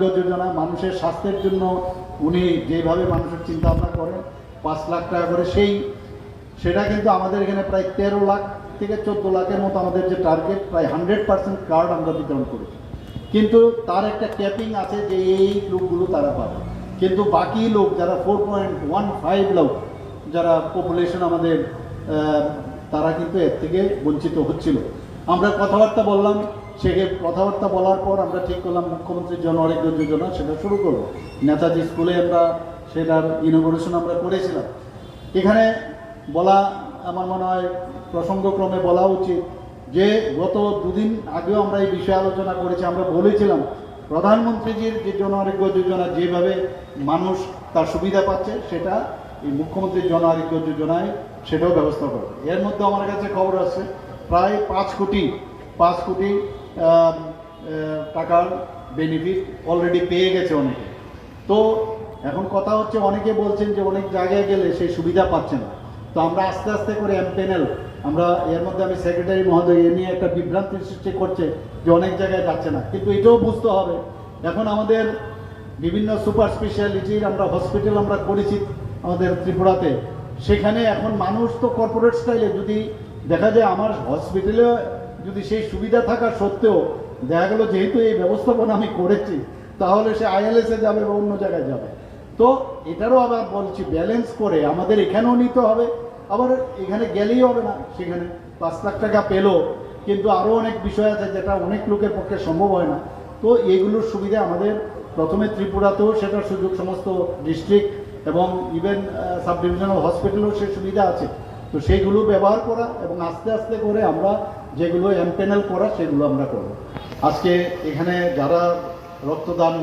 যোজনা মানুষের স্বাস্থ্যের জন্য উনি যেভাবে মানুষের চিন্তা ভাবনা করেন 5 লাখ টাকা করে সেটা কিন্তু আমাদের এখানে প্রায় 13 লাখ থেকে 14 লাখের মতো আমাদের যে টার্গেট প্রায় 100% কার্ড আমরা বিতরণ করেছি। কিন্তু তার একটা ক্যাপিং আছে যে এই লোকগুলো তারা পাবে, কিন্তু বাকি লোক যারা 4.15 লাখ যারা পপুলেশন আমাদের তারা কিন্তু এর থেকে বঞ্চিত হচ্ছিল। আমরা কথাবার্তা বললাম, কথাবার্তা বলার পর আমরা ঠিক করলাম মুখ্যমন্ত্রীর জন আরোগ্য যোজনা সেটা শুরু করব। নেতাজি স্কুলে আমরা সেটার ইনোগ্রেশন আমরা করেছিলাম। এখানে বলা আমার মনে হয় প্রসঙ্গক্রমে বলা উচিত যে গত 2 দিন আগেও আমরা এই বিষয়ে আলোচনা করেছি। আমরা বলেছিলাম প্রধানমন্ত্রীজির যে জন আরোগ্য যোজনা যেভাবে মানুষ তার সুবিধা পাচ্ছে সেটা এই মুখ্যমন্ত্রীর জন আরোগ্য যোজনায় সেটাও ব্যবস্থা করবে। এর মধ্যে আমার কাছে খবর আছে প্রায় 5 কোটি টাকার বেনিফিট অলরেডি পেয়ে গেছে অনেকে। তো এখন কথা হচ্ছে অনেকে বলছেন যে অনেক জায়গায় গেলে সেই সুবিধা পাচ্ছে না। তো আমরা আস্তে আস্তে করে এমপ্যানেল আমরা এর মধ্যে আমি সেক্রেটারি মহোদয় এ নিয়ে একটা বিভ্রান্তি সৃষ্টি করছে যে অনেক জায়গায় যাচ্ছে না, কিন্তু এটাও বুঝতে হবে এখন আমাদের বিভিন্ন সুপার স্পেশালিটির আমরা হসপিটাল আমরা করেছি আমাদের ত্রিপুরাতে। সেখানে এখন মানুষ তো কর্পোরেট স্টাইলে যদি দেখা যায় আমার হসপিটালে যদি সেই সুবিধা থাকা সত্ত্বেও দেখা গেল যেহেতু এই ব্যবস্থাপনা আমি করেছি তাহলে সে আইএলএসে যাবে বা অন্য জায়গায় যাবে। তো এটারও আবার বলছি ব্যালেন্স করে আমাদের এখানেও নিতে হবে, আবার এখানে গেলেই হবে না সেখানে 5 লাখ টাকা পেলো, কিন্তু আরও অনেক বিষয় আছে যেটা অনেক লোকের পক্ষে সম্ভব হয় না। তো এইগুলোর সুবিধা আমাদের প্রথমে ত্রিপুরাতেও সেটার সুযোগ সমস্ত ডিস্ট্রিক্ট এবং ইভেন সাব ডিভিশনাল হসপিটালেও সে সুবিধা আছে। তো সেইগুলো ব্যবহার করা এবং আস্তে আস্তে করে আমরা যেগুলো এমপ্যানেল করা সেগুলো আমরা করব। আজকে এখানে যারা রক্তদান